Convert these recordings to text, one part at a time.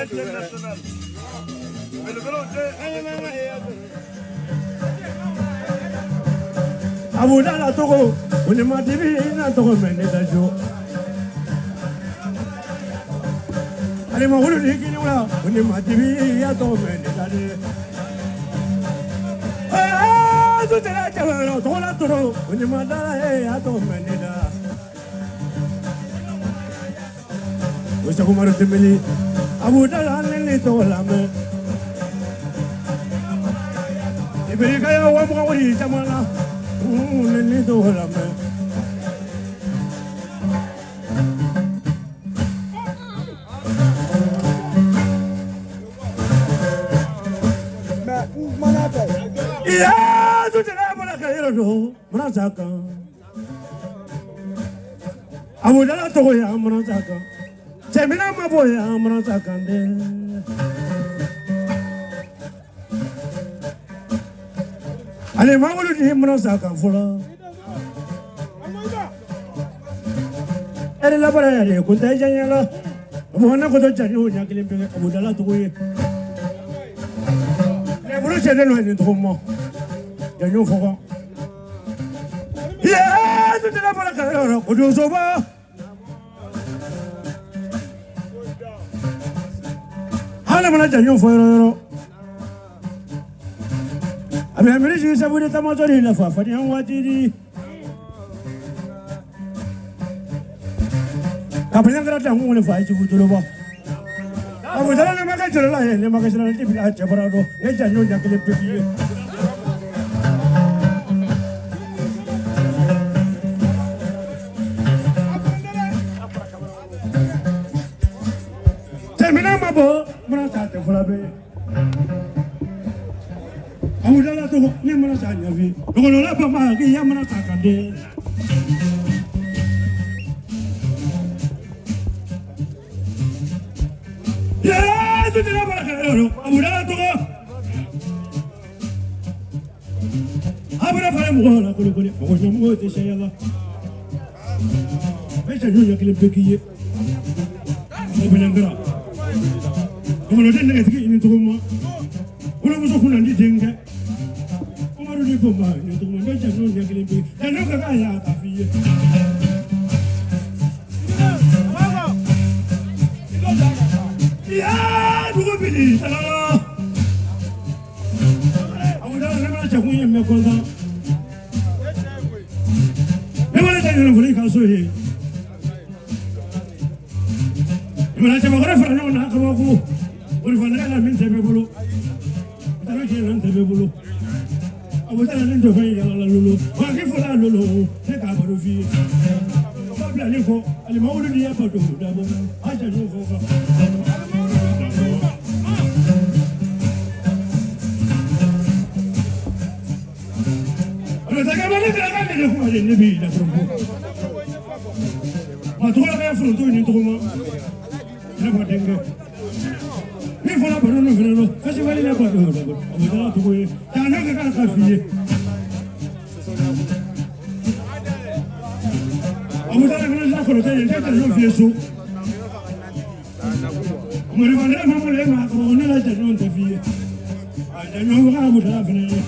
International. Mais le vélo, Abuda la Togo, on est motivé, na Togo Mendedajo. Allez, mon roule de Guinea, on est motivé, à Togo Mendedajo. Ah, tout est là, on la Togo, on est motivé, à Togo Mendedajo. Vous savez comment le temeli, Abuda la Nene Togo la main. Et puis, il y a un moment où il y a Nene Togo la main. Ya, tu jangan boleh kaya lo, merasakan. Abu Dhabi tu ya merasakan, Cemina mabu ya merasakan deh. Ale mabu tu merasakan fulah. Ada lapar ada, kuntai jangan lah. Bukan aku tu cari orang kirim pergi Abu Dhabi tu ya. Bulu cɛ den ni tɔgɔ mɔ janyo fɔkɔ yee tu tɛna bɔra kɛlɛ yɔrɔ o don soba hali mana janyo fɔ yɔrɔ a bɛ miiri sigi sabu de tamatɔ de lafa fadenya waati di ka bɛn kɛra dan kun fa ye cibu tolo bɔ Abu Dhabi ni makan jɛrɛ la ye ne makan jɛrɛ la ne bi a cɛ bara dɔn ne janyo ɲɛ kelen pe ye. Cɛmina ma bɔ mana sa tɛ fɔlɔ bɛ ye. Abu Dhabi la tɔgɔ ne mana sa ɲɛfi dɔgɔnɔla bama k'i ya mana sa kan den. Ya, tu tidak boleh kaya orang. Abu Dhabi tu kau. Abu Dhabi fahammu kau, aku ni, aku ni mau itu saya lah. Macam ni yang kelihatan begini. Abu Dhabi lah. Kamu nanti nak pergi ini tu kamu. Kalau musuh kau nanti jengke. Kamu harus di bawah ini tu kamu. Macam ni yang kelihatan begini. Jangan kau kaya tapi. Ya, dua pilih, salah. Abu Dhabi mana cakap yang mekongga. Mana cakap yang boleh kasuhi. Mana cakap orang Fernando nak kamu aku. Orang Fernando nak minta bebulu. Kita nak jalan tebe bulu. Abu Dhabi ni tu kaya jalan lalu. Maki fula lalu. Saya baru fi. Kau beli ko. Ali mau dia apa tu? Dah pun. Aja ni ko. Nabi dah perempuan. Matu kalau kaya front tu ini tu cuma, ni buat dengke. Ni fola baru ni fola. Festival ni apa tu? Abu Dhabi tu kau, jangan kekal kafi. Abu Dhabi mana nak kalau tu, jangan jangan fiesu. Mari mana mamu le mak, kalau ni lah jangan kafi. Jangan bukan Abu Dhabi ni.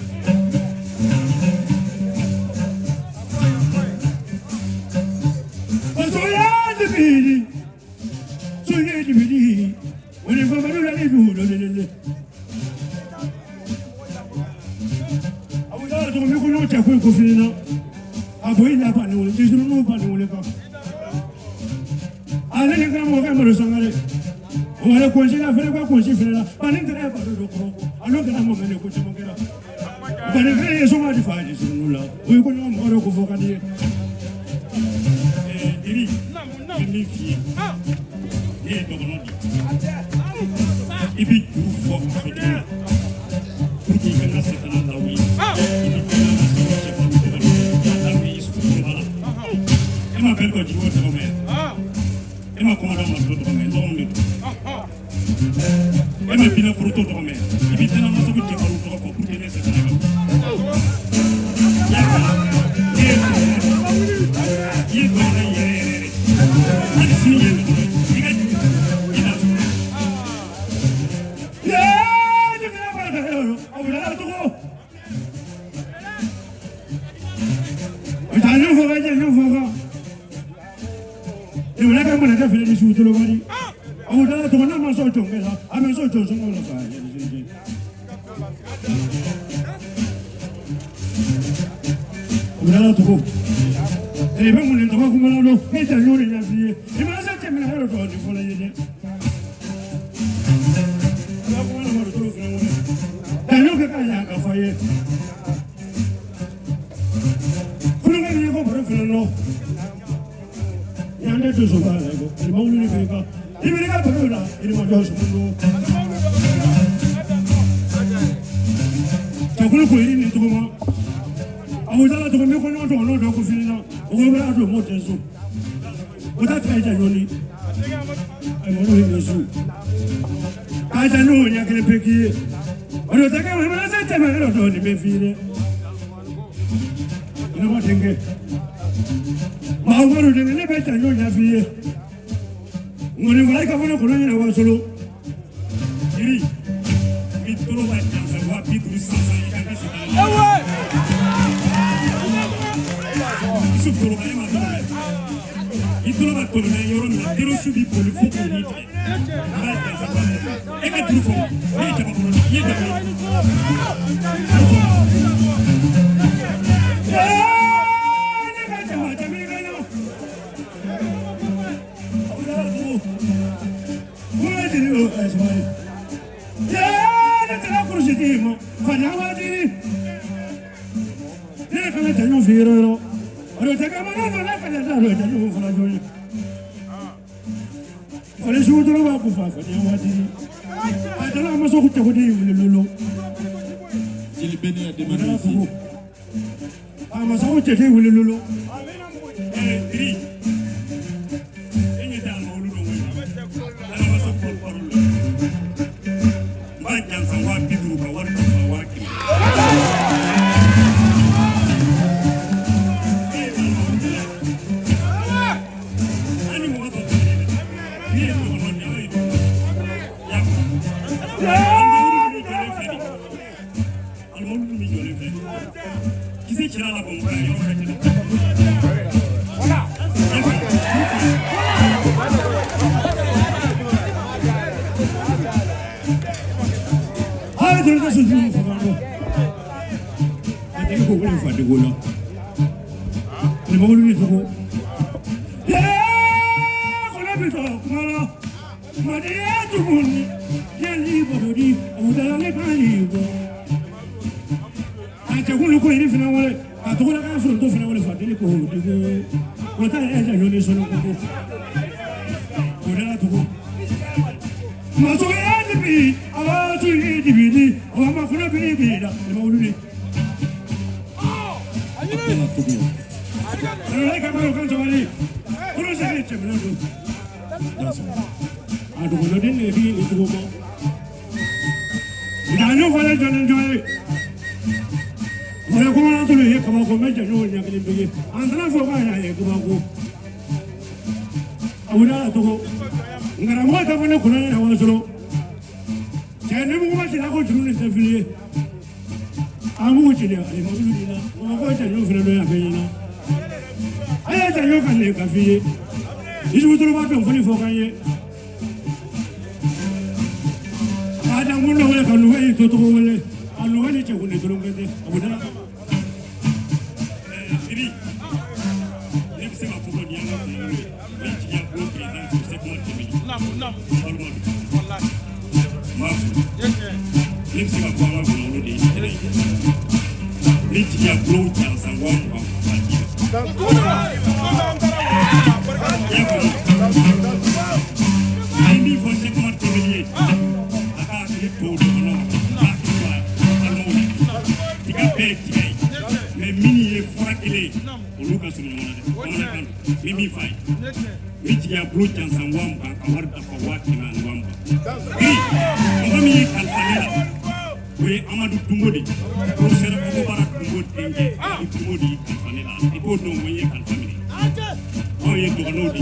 ye dɔgɔnɔw de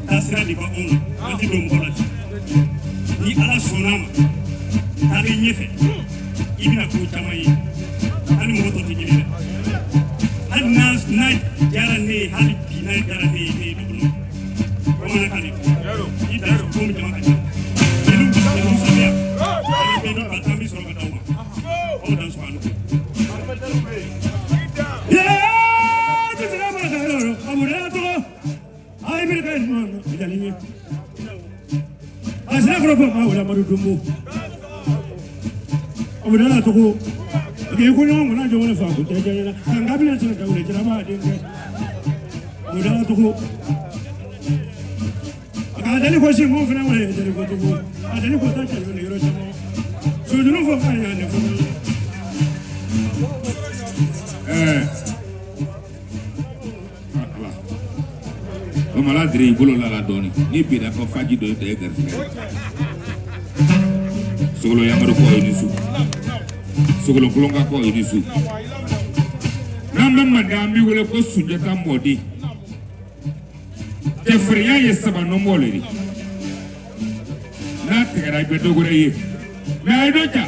taasira de b'anw na an ti don mɔgɔ la ni ala sɔnn'a ma taalen ɲɛfɛ i bɛna ko caman ye hali mɔgɔ tɔ tɛ ɲini dɛ hali n'a diyara ne ye hali bi n'a diyara ne ye dɔgɔnɔ bamanankan de i da ko min jama ka ca jeliw sanuya ale bɛɛ n'u ka taa bɛ sɔrɔ ka d'aw ma aw dan sɔrɔ a nɔfɛ. Asakoro ko ma wala madu dumbo o dala to ko ke ko nyong na jo wala fa ko te jana ngabila tana ka wala jara ba de o dala to ko ka dali ko shi mo fina wala dali ko to ko dali ko ta ta ne ro chamo so dunu fo ka ya ne fo o mala diri bolo la doni ni bi da ko faji do de gar sogolo yamaro ko ni su sogolo kulonga ko ni su namma madambi wala ko sujata modi te friya ye saba no moleri na tegara be dogore ye na ay doja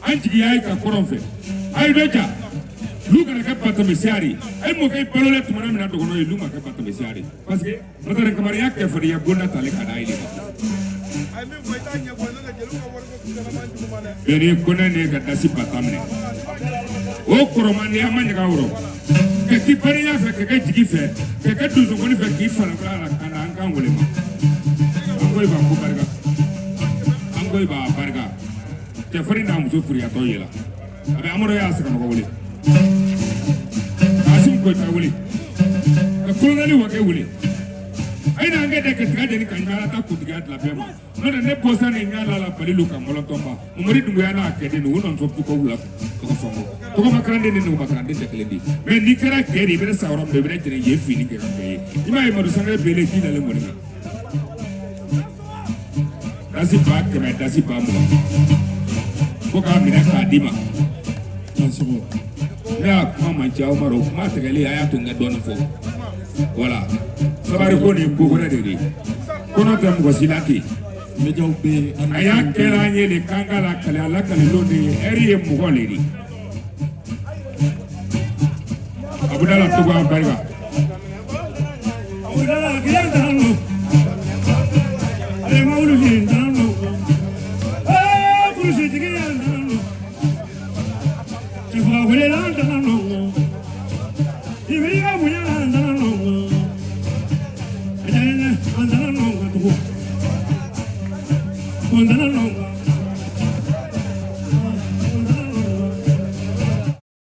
anti ay ka koronfe ay doja Luka na kapata mesiari, ay mo kay palole tumana mina dogono ye luma kapata mesiari. Parce que notre recamaria que feria bona tale kana ile. Ay mi goita nya bona na jelu ka wargo kuna manju kumane. Beri kuna ne ga dasi patamne. O koromani amanya ga woro. Ke ki paria fe ke jigi fe, ke duzo ngoni fe ki fala kala kana anga ngole ma. Angoi ba ko barga. Angoi ba barga. Te feri na muso furia to yela. Abe amoro ya saka no wole. Asim ko ta wuli ka kulani wa ke wuli ai na ngede ke traje ni kanjara ta kutiga la bema no ne posa ne ngala la palilu ka molotomba umuri dungu ya na ke de no non so ko wula ko fongo to ko makrande ne no makrande de klendi me ni kara ke ri bere sawram be bere tene ye fini ke kan be ima e maru sangre bele ki na le moni dasi ba ke me dasi ba mo ko ka mi na ka dima tansibo ya mama chao maro ma tegeli aya tunga dona fo voilà sabari ko ni ko gona de kono tam go silati me jaw be aya kera nyele kangala kale ala kale loni eri mu goleri abudala to go barga abudala giyandano ale mawlu giyandano kurusi giyandano Tifa wele andano Ibiriga munya andano Ajana andano to Andano